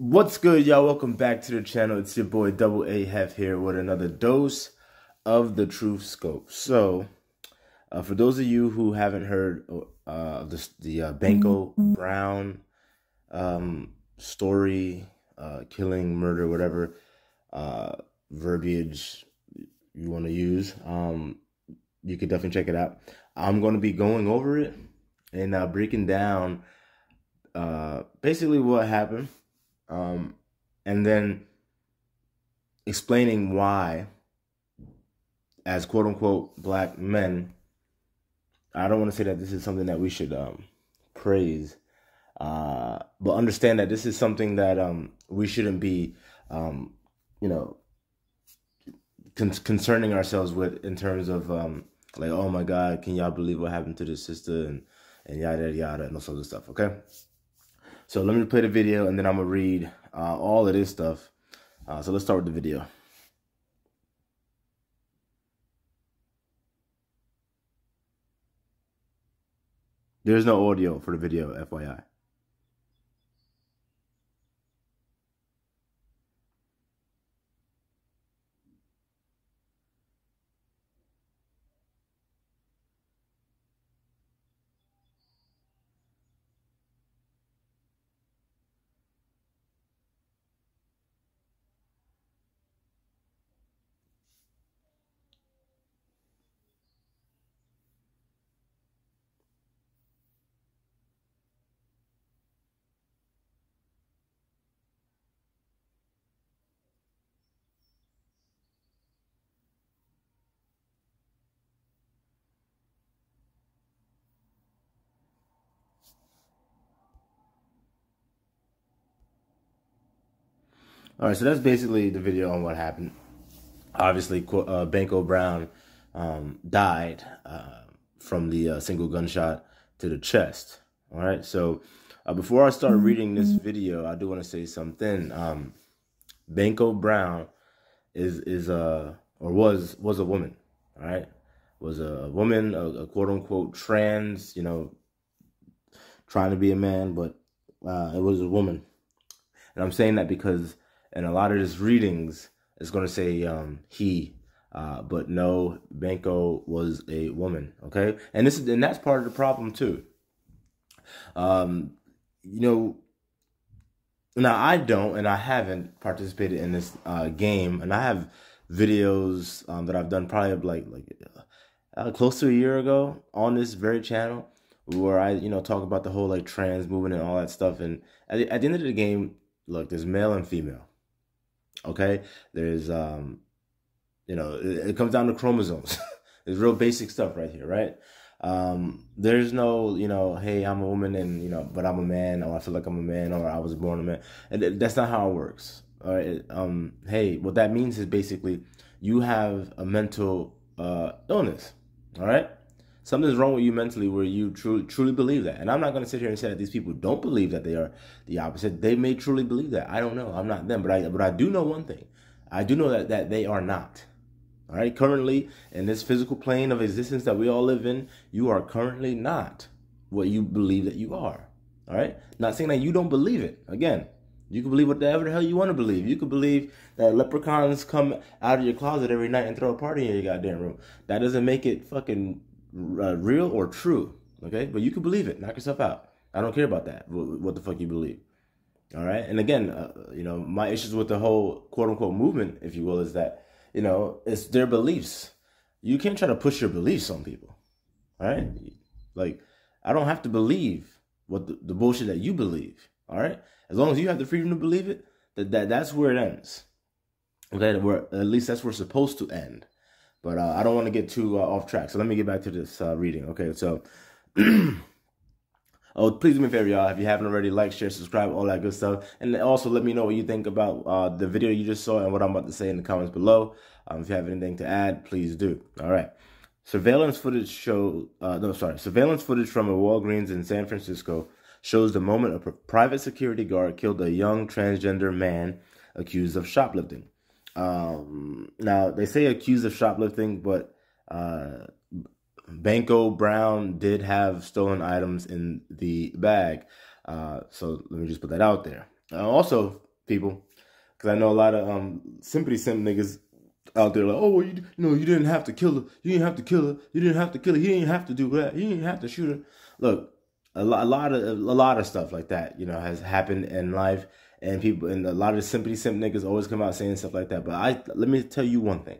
What's good, y'all? Welcome back to the channel. It's your boy Double A Hef here with another dose of the Truth Scope. So, for those of you who haven't heard the Banko Brown story, killing, murder, whatever verbiage you want to use, you can definitely check it out. I'm going to be going over it and breaking down basically what happened. And then explaining why, as quote unquote black men, I don't want to say that this is something that we should praise, but understand that this is something that we shouldn't be, concerning ourselves with in terms of like, oh my God, can y'all believe what happened to this sister and yada yada and all sorts of stuff. Okay. So let me play the video, and then I'm going to read all of this stuff. So let's start with the video. There's no audio for the video, FYI. All right, so that's basically the video on what happened. Obviously, Banko Brown died from the single gunshot to the chest. All right, so before I start reading this video, I do want to say something. Banko Brown is or was a woman. All right, was a woman, a quote unquote trans, trying to be a man, but it was a woman. And I'm saying that because in a lot of his readings, it's going to say he, but no, Banko was a woman. Okay, and that's part of the problem too. Now I don't, and I haven't participated in this game, and I have videos that I've done probably close to a year ago on this very channel where I talk about the whole like trans movement and all that stuff. And at the end of the game, look, there's male and female. Okay, there's it comes down to chromosomes. There's real basic stuff right here, right? There's no, hey, I'm a woman and but I'm a man, or I feel like I'm a man, or I was born a man. And that's not how it works. All right. Hey, what that means is basically you have a mental illness. All right. Something's wrong with you mentally where you truly believe that. And I'm not going to sit here and say that these people don't believe that they are the opposite. They may truly believe that. I don't know. I'm not them. But I do know one thing. I do know that they are not. All right. Currently, in this physical plane of existence that we all live in, you are currently not what you believe that you are. All right. Not saying that you don't believe it. Again, you can believe whatever the hell you want to believe. You could believe that leprechauns come out of your closet every night and throw a party in your goddamn room. That doesn't make it fucking real or true, okay? But you can believe it. Knock yourself out. I don't care about that. What the fuck you believe? All right. And again, my issues with the whole quote unquote movement, if you will, is that it's their beliefs. You can't try to push your beliefs on people. All right. Like, I don't have to believe what the bullshit that you believe. All right. As long as you have the freedom to believe it, that's where it ends. Okay. At least that's where it's supposed to end. But I don't want to get too off track. So let me get back to this reading. Okay, so, oh, please do me a favor, y'all. If you haven't already, like, share, subscribe, all that good stuff. And also let me know what you think about the video you just saw and what I'm about to say in the comments below. If you have anything to add, please do. All right. Surveillance footage from a Walgreens in San Francisco shows the moment a private security guard killed a young transgender man accused of shoplifting. Now they say accused of shoplifting, but Banko Brown did have stolen items in the bag. So let me just put that out there. Also, people, because I know a lot of sympathy simp niggas out there like, oh, well, you didn't have to kill her. You didn't have to kill her. You didn't have to kill her. You didn't have to do that. You didn't have to shoot her. Look, a lot of stuff like that, has happened in life, and a lot of the sympathy simp niggas always come out saying stuff like that. But let me tell you one thing.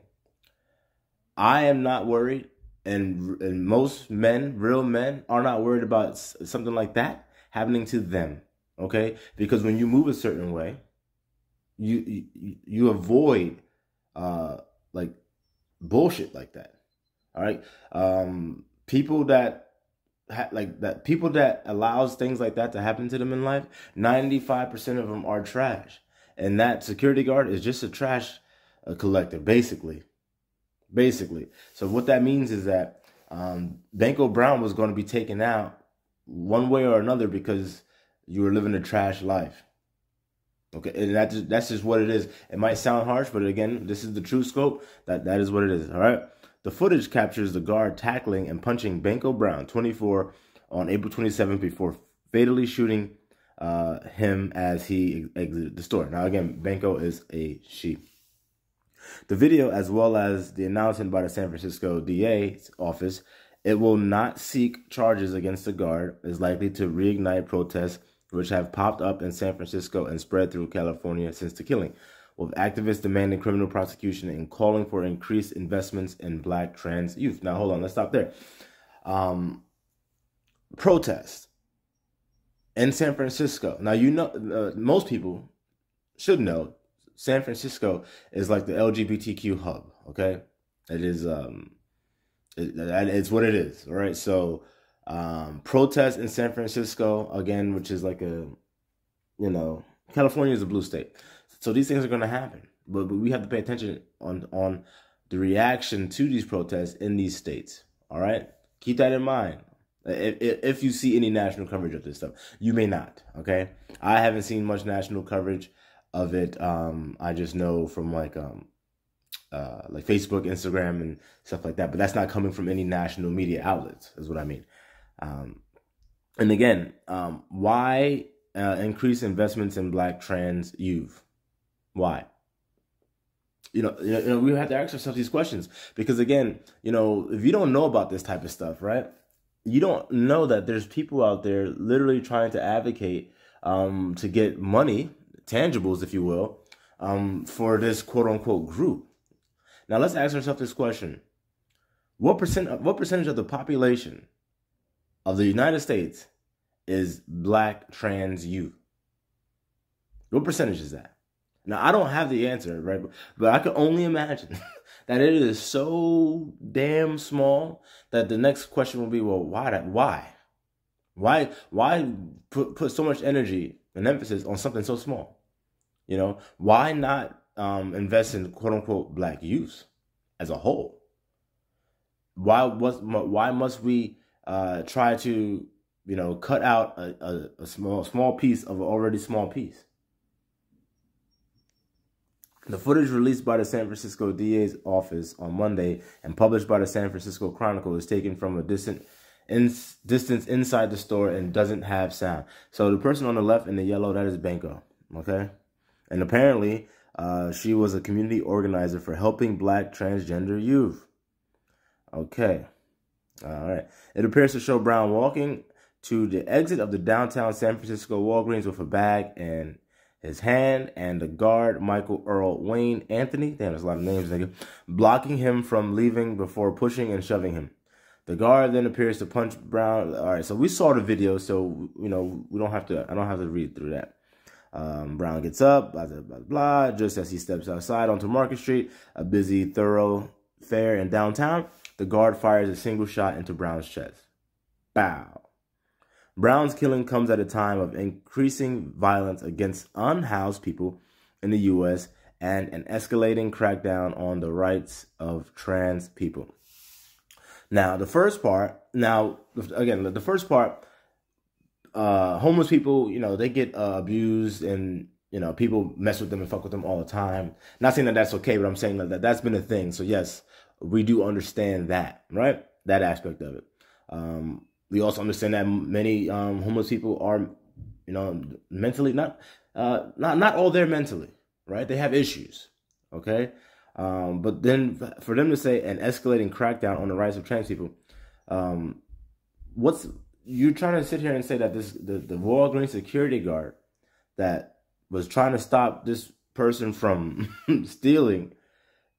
I am not worried, and most men, real men, are not worried about something like that happening to them. Okay, because when you move a certain way, you avoid like bullshit like that. All right, people that people that allows things like that to happen to them in life, 95% of them are trash, and that security guard is just a trash collector, basically. So what that means is that Banko Brown was going to be taken out one way or another because you were living a trash life. Okay, and that's just what it is. It might sound harsh, but again, this is the true scope. That is what it is. All right. The footage captures the guard tackling and punching Banko Brown, 24, on April 27th before fatally shooting him as he exited the store. Now, again, Banko is a she. The video, as well as the announcement by the San Francisco DA's office, it will not seek charges against the guard, is likely to reignite protests which have popped up in San Francisco and spread through California since the killing, with activists demanding criminal prosecution and calling for increased investments in Black trans youth. Now, hold on, let's stop there. Protest in San Francisco. Now, most people should know San Francisco is like the LGBTQ hub, okay? It is, it's what it is, all right? So, protest in San Francisco, again, which is like California is a blue state. So these things are going to happen. But we have to pay attention on the reaction to these protests in these states, all right? Keep that in mind. If you see any national coverage of this stuff, you may not, okay? I haven't seen much national coverage of it. I just know from like Facebook, Instagram, and stuff like that. But that's not coming from any national media outlets, is what I mean. And again, why increase investments in Black trans youth? Why? We have to ask ourselves these questions because, again, if you don't know about this type of stuff, right? You don't know that there's people out there literally trying to advocate to get money, tangibles, if you will, for this quote unquote group. Now let's ask ourselves this question: what percentage of the population of the United States is Black trans youth? What percentage is that? Now, I don't have the answer, right? But I can only imagine that it is so damn small that the next question will be, well, why? Why put so much energy and emphasis on something so small? Why not invest in quote unquote Black youth as a whole? Why must we try to cut out a small piece of an already small piece? The footage released by the San Francisco DA's office on Monday and published by the San Francisco Chronicle is taken from a distance inside the store and doesn't have sound. So the person on the left in the yellow, that is Banko, okay? And apparently, she was a community organizer for helping Black transgender youth. Okay. All right. It appears to show Brown walking to the exit of the downtown San Francisco Walgreens with a bag in his hand, and the guard, Michael Earl Wayne Anthony, damn, there's a lot of names, nigga, blocking him from leaving before pushing and shoving him. The guard then appears to punch Brown. All right, so we saw the video, so, we don't have to, I don't have to read through that. Brown gets up, blah, blah, blah, blah, just as he steps outside onto Market Street, a busy thoroughfare in downtown. The guard fires a single shot into Brown's chest. Bow. Brown's killing comes at a time of increasing violence against unhoused people in the U.S. and an escalating crackdown on the rights of trans people. Now, the first part, homeless people, they get abused and, people mess with them and fuck with them all the time. Not saying that that's okay, but I'm saying that that's been a thing. So, yes, we do understand that, right? That aspect of it. We also understand that many homeless people are, mentally, not all there mentally, right? They have issues, okay? But then for them to say an escalating crackdown on the rights of trans people, you're trying to sit here and say that the Walgreens security guard that was trying to stop this person from stealing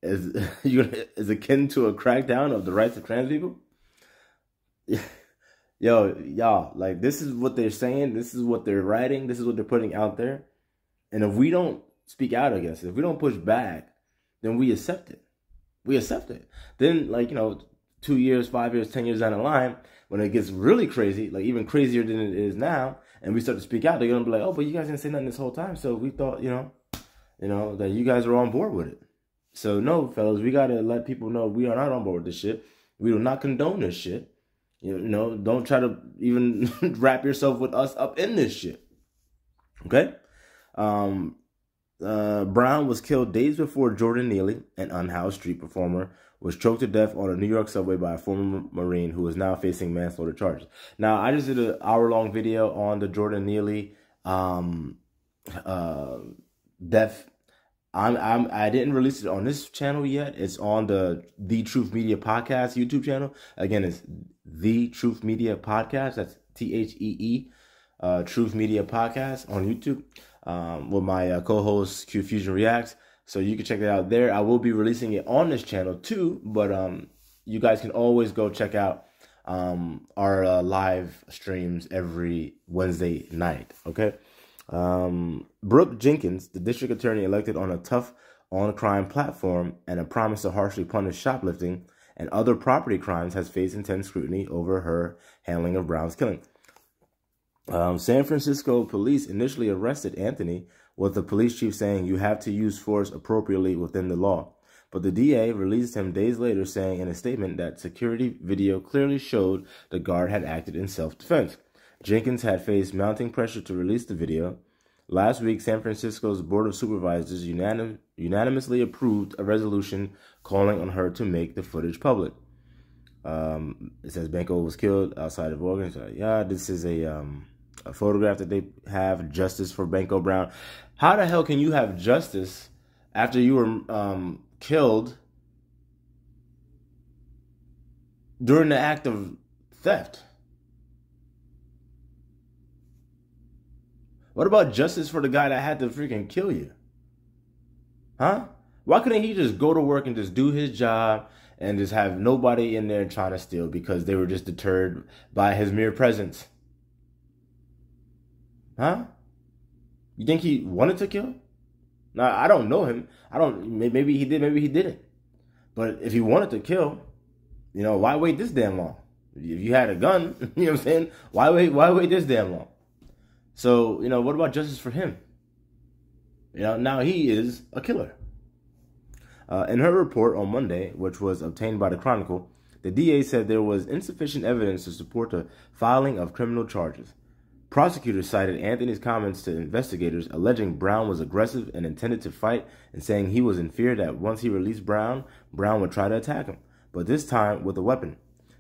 is akin to a crackdown of the rights of trans people? Yo, y'all, like, this is what they're saying, this is what they're writing, this is what they're putting out there. And if we don't speak out against it, if we don't push back, then we accept it. We accept it. Then, like, 2 years, 5 years, 10 years down the line, when it gets really crazy, like even crazier than it is now, and we start to speak out, they're gonna be like, oh, but you guys didn't say nothing this whole time, so we thought, that you guys were on board with it. So no, fellas, we gotta let people know we are not on board with this shit. We do not condone this shit. Don't try to even wrap yourself with us up in this shit. Okay? Brown was killed days before Jordan Neely, an unhoused street performer, was choked to death on a New York subway by a former Marine who is now facing manslaughter charges. Now, I just did an hour-long video on the Jordan Neely death. I didn't release it on this channel yet. It's on the Truth Media Podcast YouTube channel. Again, it's The Truth Media Podcast. That's THEE, Truth Media Podcast on YouTube, with my co-host Q Fusion Reacts. So you can check it out there. I will be releasing it on this channel too, but you guys can always go check out our live streams every Wednesday night. Okay. Brooke Jenkins, the district attorney elected on a tough on-crime platform and a promise to harshly punish shoplifting and other property crimes, has faced intense scrutiny over her handling of Brown's killing. San Francisco police initially arrested Anthony, with the police chief saying you have to use force appropriately within the law. But the DA released him days later, saying in a statement that security video clearly showed the guard had acted in self-defense. Jenkins had faced mounting pressure to release the video. Last week, San Francisco's Board of Supervisors unanimously approved a resolution calling on her to make the footage public. It says Banko was killed outside of Oregon. So, yeah, this is a photograph that they have. Justice for Banko Brown. How the hell can you have justice after you were killed during the act of theft? What about justice for the guy that had to freaking kill you? Huh? Why couldn't he just go to work and just do his job and just have nobody in there trying to steal because they were just deterred by his mere presence? Huh? You think he wanted to kill? Now, I don't know him. Maybe he did, maybe he didn't. But if he wanted to kill, why wait this damn long? If you had a gun, you know what I'm saying? Why wait this damn long? So, what about justice for him? Now he is a killer. In her report on Monday, which was obtained by the Chronicle, the DA said there was insufficient evidence to support the filing of criminal charges. Prosecutors cited Anthony's comments to investigators, alleging Brown was aggressive and intended to fight, and saying he was in fear that once he released Brown, Brown would try to attack him, but this time with a weapon.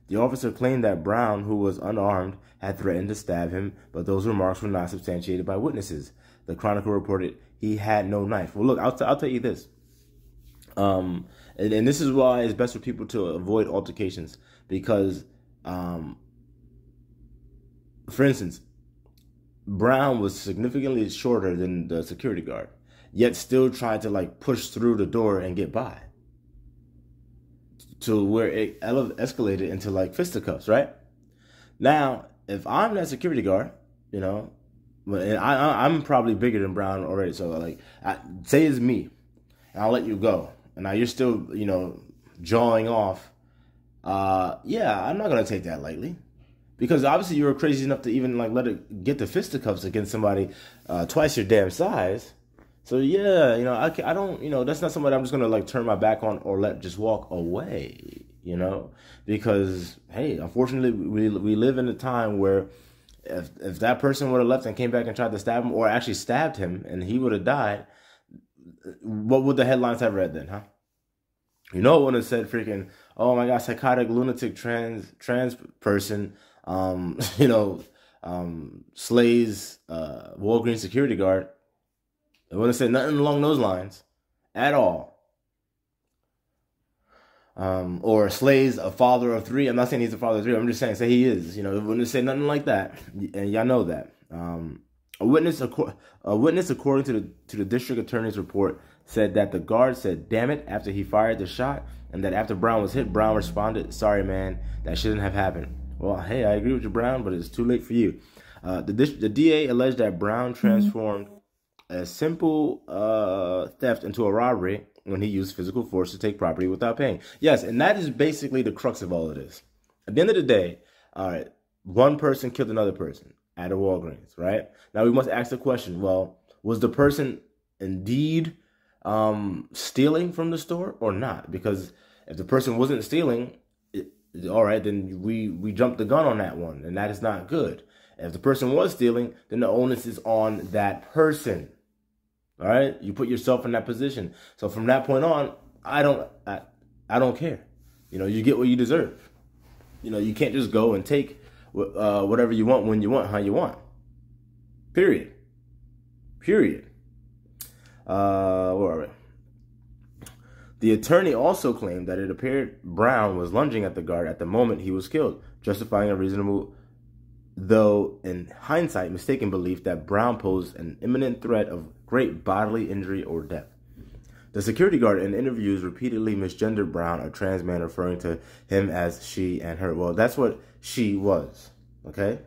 The officer claimed that Brown, who was unarmed, had threatened to stab him, but those remarks were not substantiated by witnesses. The Chronicle reported he had no knife. Well, look, I'll tell you this. And this is why it's best for people to avoid altercations, because, for instance, Brown was significantly shorter than the security guard, yet still tried to push through the door and get by, to where it escalated into fisticuffs, right? Now, if I'm that security guard, and I'm probably bigger than Brown already, so say it's me, and I'll let you go, and now you're still, jawing off. Yeah, I'm not gonna take that lightly. Because obviously you were crazy enough to even let it get the fisticuffs against somebody twice your damn size. So yeah, I don't, that's not somebody I'm just gonna turn my back on or let just walk away, because hey, unfortunately we live in a time where if that person would have left and came back and tried to stab him, or actually stabbed him and he would have died, what would the headlines have read then, huh? It would have said freaking, oh my God, psychotic lunatic trans person, slays Walgreens security guard. It wouldn't say nothing along those lines at all. Or slays a father of three. I'm not saying he's a father of three. I'm just saying, say he is. You know, it wouldn't say nothing like that, and y'all know that. A witness according to the district attorney's report, said that the guard said, "Damn it," after he fired the shot, and that after Brown was hit, Brown responded, "Sorry, man, that shouldn't have happened." Well, hey, I agree with you, Brown, but it's too late for you. The DA alleged that Brown transformed a simple theft into a robbery when he used physical force to take property without paying. Yes, and that is basically the crux of all of this. At the end of the day, all right, one person killed another person at a Walgreens, right? Now we must ask the question, well, was the person indeed stealing from the store or not? Because if the person wasn't stealing, all right, then we jumped the gun on that one, and that is not good. If the person was stealing, then the onus is on that person. All right, you put yourself in that position. So from that point on, I don't care. You know, you get what you deserve. You know, you can't just go and take whatever you want, when you want, how you want. Period. Where are we? The attorney also claimed that it appeared Brown was lunging at the guard at the moment he was killed, justifying a reasonable, though in hindsight, mistaken belief that Brown posed an imminent threat of great bodily injury or death. The security guard in interviews repeatedly misgendered Brown, a trans man, referring to him as she and her. Well, that's what she was, okay?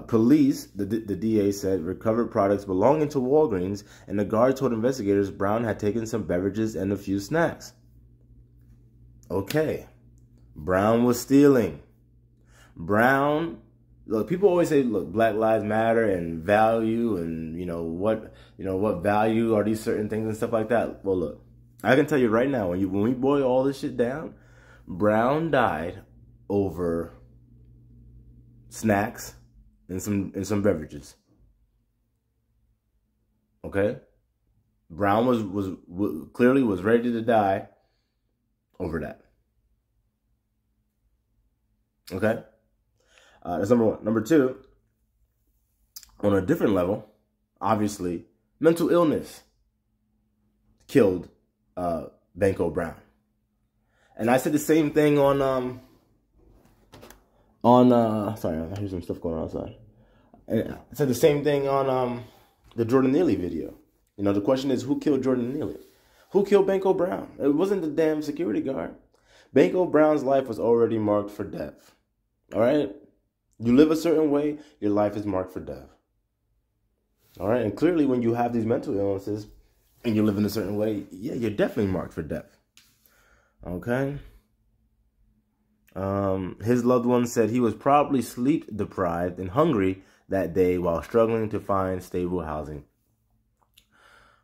Police, the DA said, recovered products belonging to Walgreens, and the guard told investigators Brown had taken some beverages and a few snacks. Okay. Brown was stealing. Brown, look, people always say, look, Black Lives Matter and value and, what value are these certain things and stuff like that. Well, look, I can tell you right now, when we boil all this shit down, Brown died over snacks and some beverages. Okay? Brown was clearly was ready to die over that. Okay? That's number one. Number two, on a different level, obviously, mental illness killed Banko Brown. And I said the same thing on sorry, I hear some stuff going on outside. And I said the same thing on the Jordan Neely video. You know, the question is, who killed Jordan Neely? Who killed Banko Brown? It wasn't the damn security guard. Banko Brown's life was already marked for death. All right? You live a certain way, your life is marked for death. All right? And clearly when you have these mental illnesses and you live in a certain way, yeah, you're definitely marked for death. Okay? His loved ones said he was probably sleep deprived and hungry that day while struggling to find stable housing.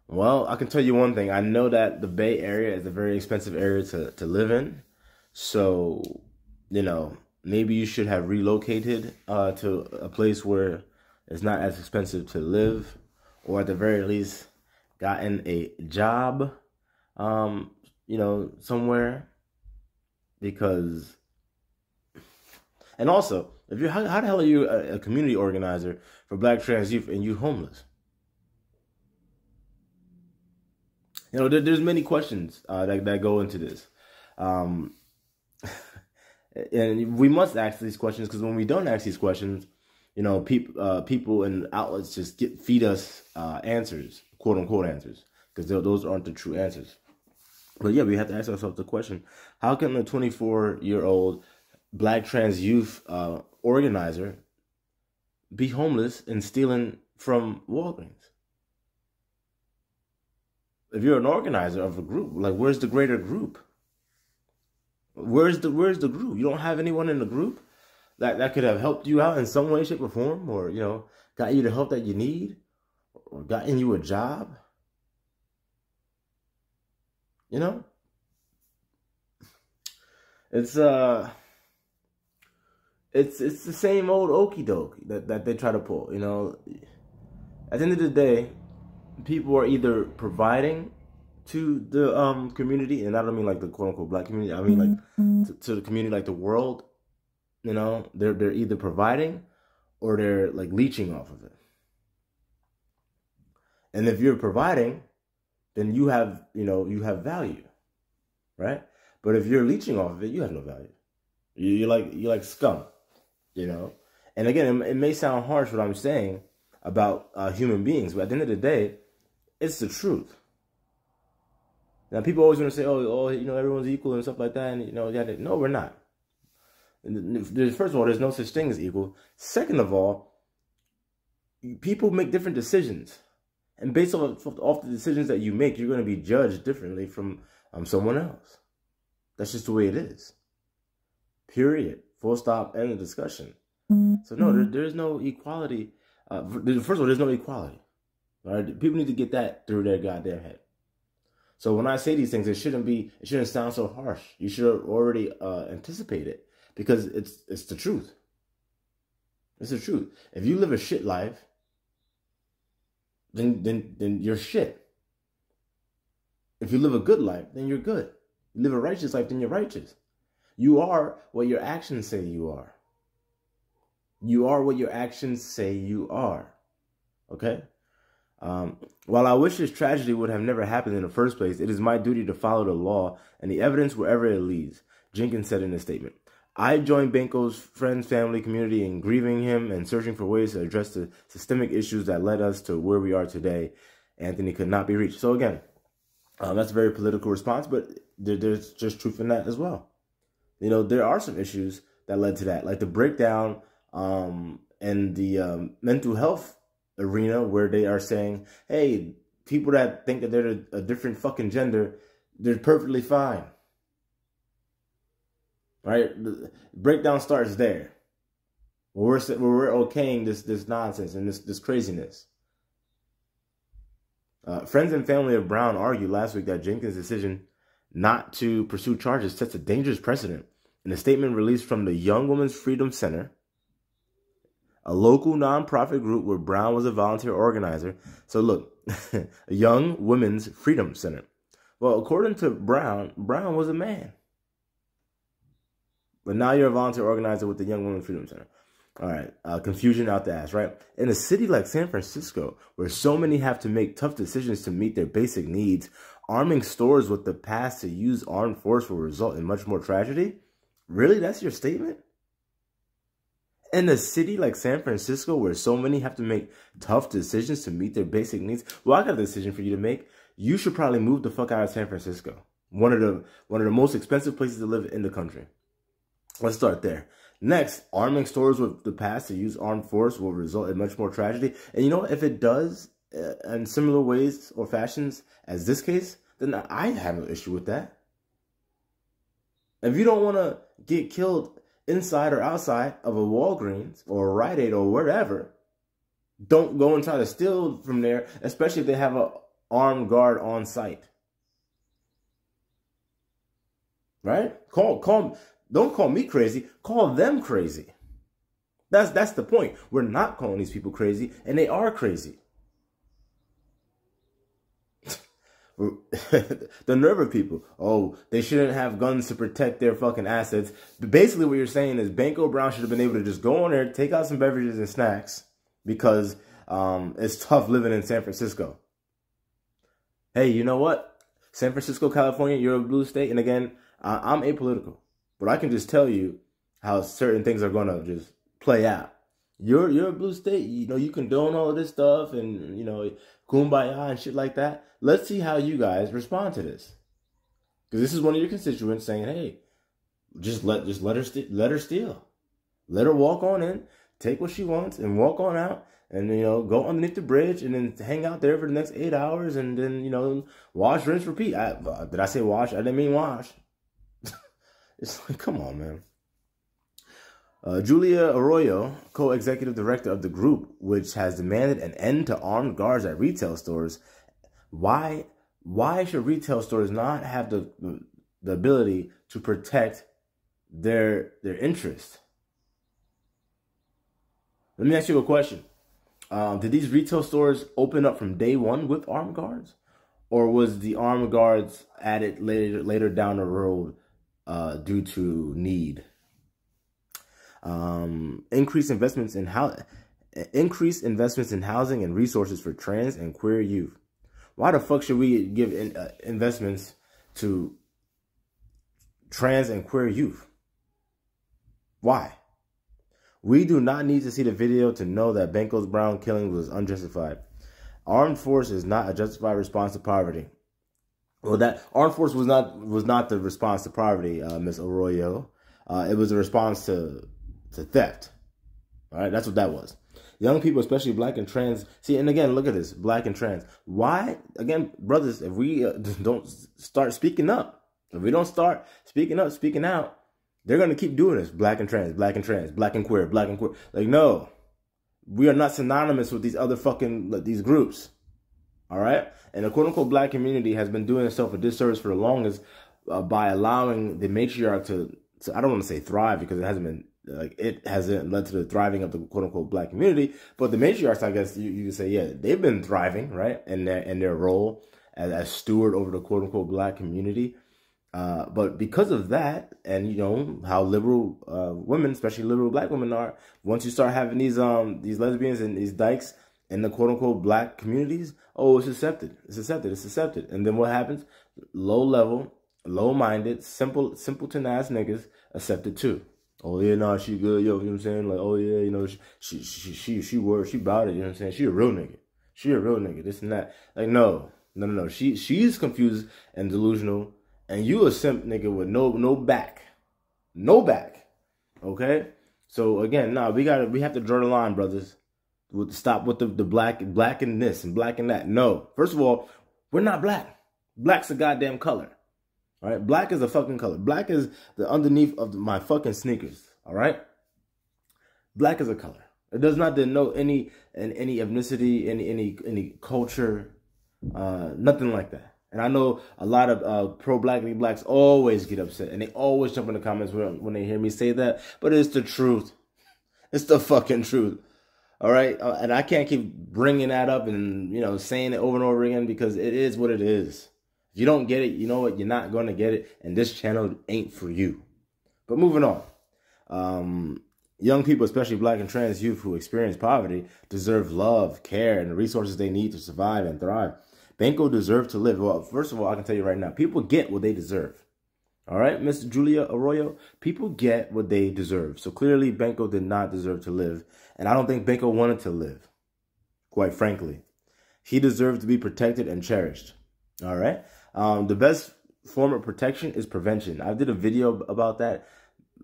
Well, I can tell you one thing. I know that the Bay Area is a very expensive area to live in. So, maybe you should have relocated to a place where it's not as expensive to live, or at the very least gotten a job, somewhere. Because, and also, if you how the hell are you a community organizer for Black trans youth and you homeless? There's many questions that go into this. And we must ask these questions, because when we don't ask these questions, people and outlets just feed us answers, quote unquote answers, because those aren't the true answers. But yeah, we have to ask ourselves the question: how can a 24-year-old Black trans youth organizer be homeless and stealing from Walgreens? If you're an organizer of a group, like, where's the greater group? Where's the group? You don't have anyone in the group that could have helped you out in some way, shape, or form, or got you the help that you need, or gotten you a job. It's the same old okie doke that they try to pull. At the end of the day, people are either providing to the community, and I don't mean like the quote unquote Black community. I mean like to the community, like the world. They're either providing or they're like leeching off of it. And if you're providing, then you have value, right? But if you're leeching off of it, you have no value. You're like scum, And again, it may sound harsh what I'm saying about human beings, but at the end of the day, it's the truth. Now, people always want to say, oh, everyone's equal and stuff like that, and no, we're not. First of all, there's no such thing as equal. Second of all, people make different decisions, and based off the decisions that you make, you're going to be judged differently from someone else. That's just the way it is. Period. Full stop. End of discussion. So no, there's no equality. First of all, there's no equality. All right, people need to get that through their goddamn head. So when I say these things, it shouldn't sound so harsh. You should have already anticipated it, because it's the truth. It's the truth. If you live a shit life, then you're shit. If you live a good life, then you're good. You live a righteous life, then you're righteous. You are what your actions say you are. You are what your actions say you are. Okay? While I wish this tragedy would have never happened in the first place, it is my duty to follow the law and the evidence wherever it leads, Jenkins said in a statement. I joined Banko's friends, family, community in grieving him and searching for ways to address the systemic issues that led us to where we are today. Anthony could not be reached. So again, that's a very political response, but there's just truth in that as well. There are some issues that led to that, like the breakdown in the mental health arena, where they are saying, hey, people that think that they're a different fucking gender, they're perfectly fine. Right? The breakdown starts there. Where we're okaying this nonsense and this craziness. Friends and family of Brown argued last week that Jenkins' decision not to pursue charges sets a dangerous precedent. In a statement released from the Young Women's Freedom Center, a local nonprofit group where Brown was a volunteer organizer. So look, a Young Women's Freedom Center. Well, according to Brown was a man. But now you're a volunteer organizer with the Young Women's Freedom Center. All right, confusion out the ass, right? In a city like San Francisco, where so many have to make tough decisions to meet their basic needs, arming stores with the pass to use armed force will result in much more tragedy? Really? That's your statement? In a city like San Francisco, where so many have to make tough decisions to meet their basic needs? Well, I got a decision for you to make. You should probably move the fuck out of San Francisco. One of the most expensive places to live in the country. Let's start there. Next, arming stores with the pass to use armed force will result in much more tragedy. And if it does in similar ways or fashions as this case, then I have no issue with that. If you don't want to get killed inside or outside of a Walgreens or a Rite Aid or whatever, don't go and try to steal from there, especially if they have an armed guard on site. Right? Don't call me crazy. Call them crazy. That's the point. We're not calling these people crazy, and they are crazy. The nerve of people. Oh, they shouldn't have guns to protect their fucking assets. But basically what you're saying is Banko Brown should have been able to just go on there, take out some beverages and snacks, because it's tough living in San Francisco. Hey, you know what? San Francisco, California, you're a blue state. And again, I'm apolitical. But I can just tell you how certain things are going to just play out. You're a blue state. You condone all of this stuff and, kumbaya and shit like that. Let's see how you guys respond to this. Because this is one of your constituents saying, hey, just let her steal. Let her walk on in, take what she wants, and walk on out. And, go underneath the bridge and then hang out there for the next 8 hours. And then, wash, rinse, repeat. Did I say wash? I didn't mean wash. It's like, come on, man. Julia Arroyo, co-executive director of the group, which has demanded an end to armed guards at retail stores. Why should retail stores not have the ability to protect their interests? Let me ask you a question. Did these retail stores open up from day one with armed guards? Or was the armed guards added later down the road due to need? Increase investments in housing and resources for trans and queer youth. Why the fuck should we give investments to trans and queer youth? Why? We do not need to see the video to know that Banko Brown killing was unjustified. Armed force is not a justified response to poverty. Well, that armed force was not the response to poverty, Miss Arroyo. It was a response to theft. All right, that's what that was. Young people, especially black and trans. See, and again, look at this, black and trans. Why? Again, brothers, if we don't start speaking up, if we don't start speaking up, speaking out, they're going to keep doing this. Black and trans, black and trans, black and queer, black and queer. Like, no, we are not synonymous with these other these groups. All right? And the quote-unquote black community has been doing itself a disservice for the longest by allowing the matriarch to, I don't want to say thrive because it hasn't led to the thriving of the quote-unquote black community. But the matriarchs, I guess you could say, yeah, they've been thriving, right? In their role as steward over the quote-unquote black community. But because of that, and you know how liberal women, especially liberal black women are, once you start having these lesbians and these dykes in the quote unquote black communities, oh, it's accepted, and then what happens? Low level, low minded, simpleton ass niggas accepted too. Oh yeah, nah, she good, yo, you know what I'm saying? Like, oh yeah, you know, she about it, you know what I'm saying? She a real nigga, this and that. Like, no, she's confused and delusional. And you a simp nigga with no back. Okay? So again, we have to draw the line, brothers. Stop with the black and this and black and that. No. First of all, we're not black. Black's a goddamn color. All right? Black is a fucking color. Black is the underneath of my fucking sneakers. All right? Black is a color. It does not denote any ethnicity, any culture, nothing like that. And I know a lot of pro-blackity blacks always get upset. And they always jump in the comments when they hear me say that. But it's the truth. It's the fucking truth. All right? And I can't keep bringing that up and, you know, saying it over and over again because it is what it is. If you don't get it, you know what? You're not going to get it. And this channel ain't for you. But moving on. Young people, especially black and trans youth who experience poverty, deserve love, care, and the resources they need to survive and thrive. Banko deserves to live. Well, first of all, I can tell you right now, people get what they deserve. All right, Miss Julia Arroyo, people get what they deserve. So clearly, Banko did not deserve to live. And I don't think Banko wanted to live, quite frankly. He deserved to be protected and cherished. All right? The best form of protection is prevention. I did a video about that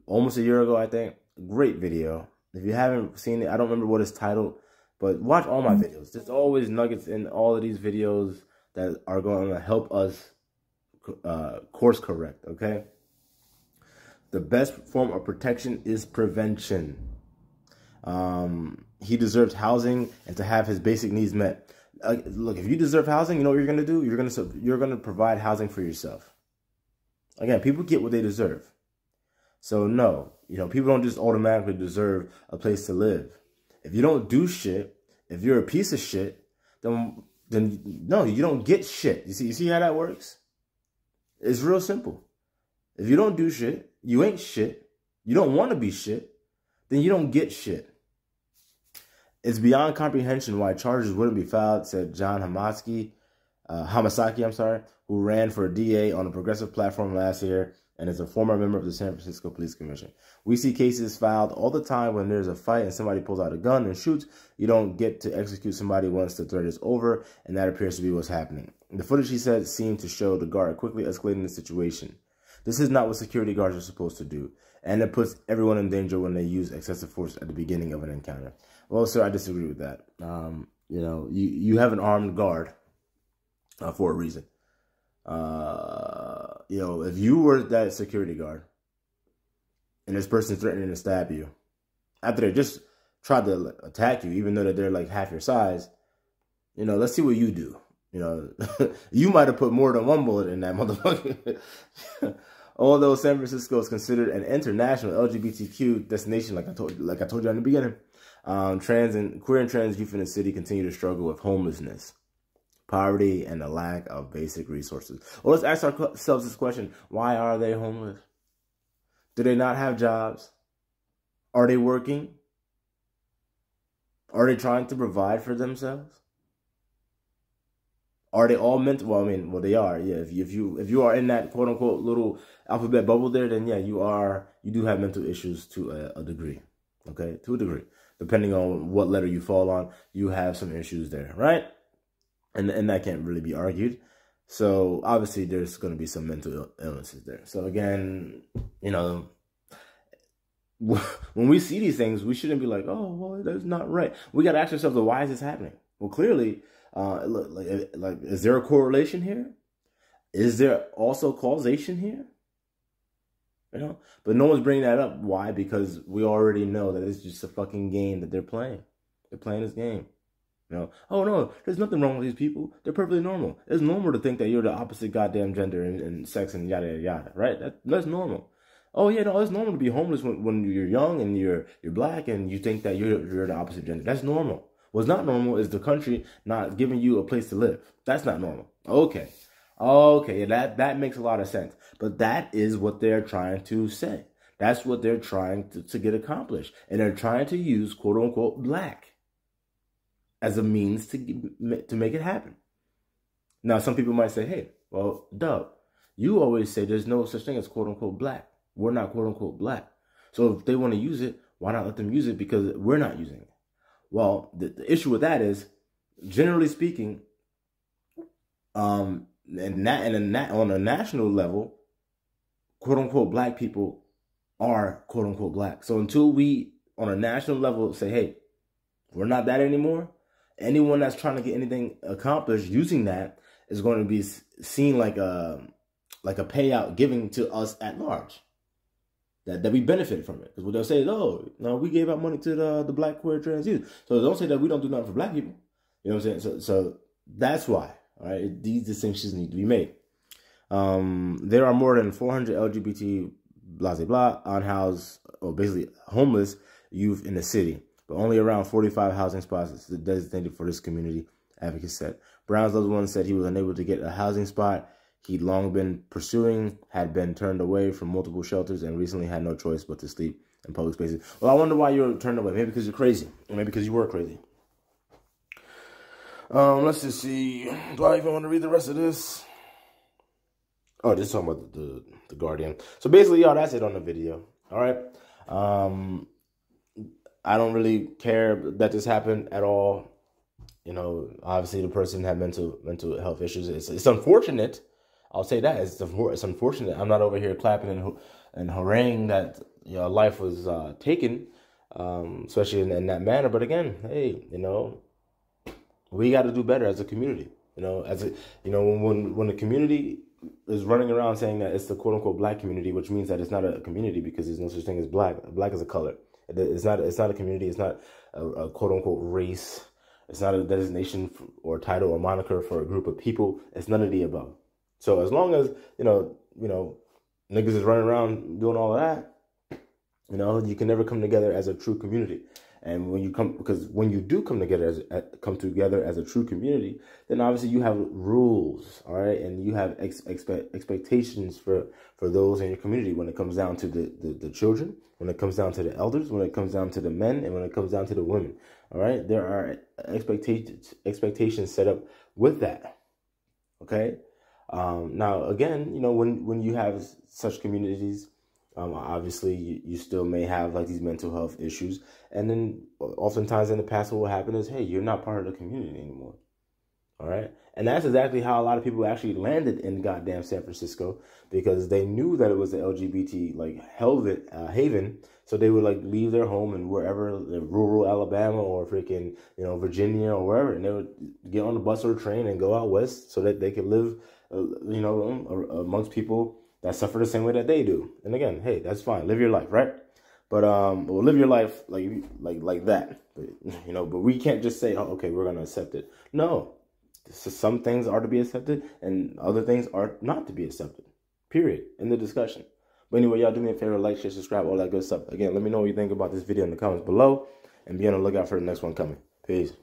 almost a year ago, I think. Great video. If you haven't seen it, I don't remember what it's titled. But watch all my videos. There's always nuggets in all of these videos that are going to help us course correct, okay? The best form of protection is prevention. He deserves housing and to have his basic needs met. Look, if you deserve housing, you know what you're going to do? You're going to provide housing for yourself. Again, people get what they deserve. So no, you know, people don't just automatically deserve a place to live. If you don't do shit, if you're a piece of shit, then no, you don't get shit. You see how that works? It's real simple. If you don't do shit, you ain't shit, you don't want to be shit, then you don't get shit. It's beyond comprehension why charges wouldn't be filed, said John Hamasaki, who ran for a DA on a progressive platform last year and is a former member of the San Francisco Police Commission. We see cases filed all the time when there's a fight and somebody pulls out a gun and shoots. You don't get to execute somebody once the threat is over, and that appears to be what's happening. The footage, he said, seemed to show the guard quickly escalating the situation. This is not what security guards are supposed to do, and it puts everyone in danger when they use excessive force at the beginning of an encounter. Well, sir, I disagree with that. You know, you have an armed guard for a reason. You know, if you were that security guard and this person threatening to stab you after they just tried to attack you, even though that they're like half your size, you know, let's see what you do. You know, you might have put more than one bullet in that motherfucker. Although San Francisco is considered an international LGBTQ destination, like I told you in the beginning, queer and trans youth in the city continue to struggle with homelessness, poverty, and the lack of basic resources. Well, let's ask ourselves this question. Why are they homeless? Do they not have jobs? Are they working? Are they trying to provide for themselves? Are they all mental? Well, I mean, well, they are. Yeah, if you are in that quote unquote little alphabet bubble there, then yeah, you do have mental issues to a degree. Okay, to a degree, depending on what letter you fall on, you have some issues there, right? And that can't really be argued. So obviously, there's going to be some mental illnesses there. So again, you know, when we see these things, we shouldn't be like, oh, well, that's not right. We got to ask ourselves, well, why is this happening? Well, clearly, like, is there a correlation here? Is there also causation here? You know, but no one's bringing that up. Why? Because we already know that it's just a fucking game that they're playing. They're playing this game. You know, oh no, there's nothing wrong with these people. They're perfectly normal. It's normal to think that you're the opposite goddamn gender and sex and yada yada yada, right? That's normal. Oh yeah, no, it's normal to be homeless when you're young and you're black and you think that you're the opposite gender. That's normal. What's not normal is the country not giving you a place to live. That's not normal. Okay. Okay, that makes a lot of sense. But that is what they're trying to say. That's what they're trying to get accomplished. And they're trying to use quote unquote black as a means to make it happen. Now, some people might say, hey, well, Dub, you always say there's no such thing as quote unquote black. We're not quote unquote black. So if they want to use it, why not let them use it? Because we're not using it. Well, the issue with that is, generally speaking, on a national level, quote unquote black people are quote unquote black. So until we on a national level say, hey, we're not that anymore, anyone that's trying to get anything accomplished using that is going to be seen like a payout giving to us at large. That we benefited from it. Because what they'll say is, oh, no, we gave out money to the black, queer, trans youth. So don't say that we don't do nothing for black people. You know what I'm saying? So that's why, all right, these distinctions need to be made. There are more than 400 LGBT blah, blah, blah, unhoused, or basically homeless youth in the city, but only around 45 housing spots designated for this community, advocates said. Brown's loved one said he was unable to get a housing spot he'd long been pursuing, had been turned away from multiple shelters, and recently had no choice but to sleep in public spaces. Well, I wonder why you were turned away. Maybe because you're crazy. Or maybe because you were crazy. Let's just see. Do I even want to read the rest of this? Oh, this is talking about the Guardian. So basically, y'all, that's it on the video. All right. I don't really care that this happened at all. You know, obviously the person had mental health issues. It's unfortunate. I'll say that it's unfortunate. I'm not over here clapping and haranguing that life was taken, especially in that manner. But again, hey, we got to do better as a community. When the community is running around saying that it's the quote unquote black community, which means that it's not a community because there's no such thing as black. Black is a color. It's not a community. It's not a quote unquote race. It's not a designation or title or moniker for a group of people. It's none of the above. So as long as, niggas is running around doing all of that, you can never come together as a true community. And when you do come together as a true community, then obviously you have rules, all right? And you have expectations for those in your community when it comes down to the children, when it comes down to the elders, when it comes down to the men, and when it comes down to the women, all right? There are expectations set up with that, okay? Now, again, when you have such communities, obviously you still may have like these mental health issues. And then oftentimes in the past, what will happen is, hey, you're not part of the community anymore. All right. And that's exactly how a lot of people actually landed in goddamn San Francisco, because they knew that it was the LGBT haven. So they would like leave their home and wherever, rural Alabama or freaking, Virginia or wherever. And they would get on the bus or train and go out west so that they could live, amongst people that suffer the same way that they do. And again, hey, that's fine. Live your life, right? But live your life like that. But we can't just say, oh, okay, we're gonna accept it. No, some things are to be accepted, and other things are not to be accepted. Period. In the discussion. But anyway, y'all do me a favor, like, share, subscribe, all that good stuff. Again, let me know what you think about this video in the comments below, and be on the lookout for the next one coming. Peace.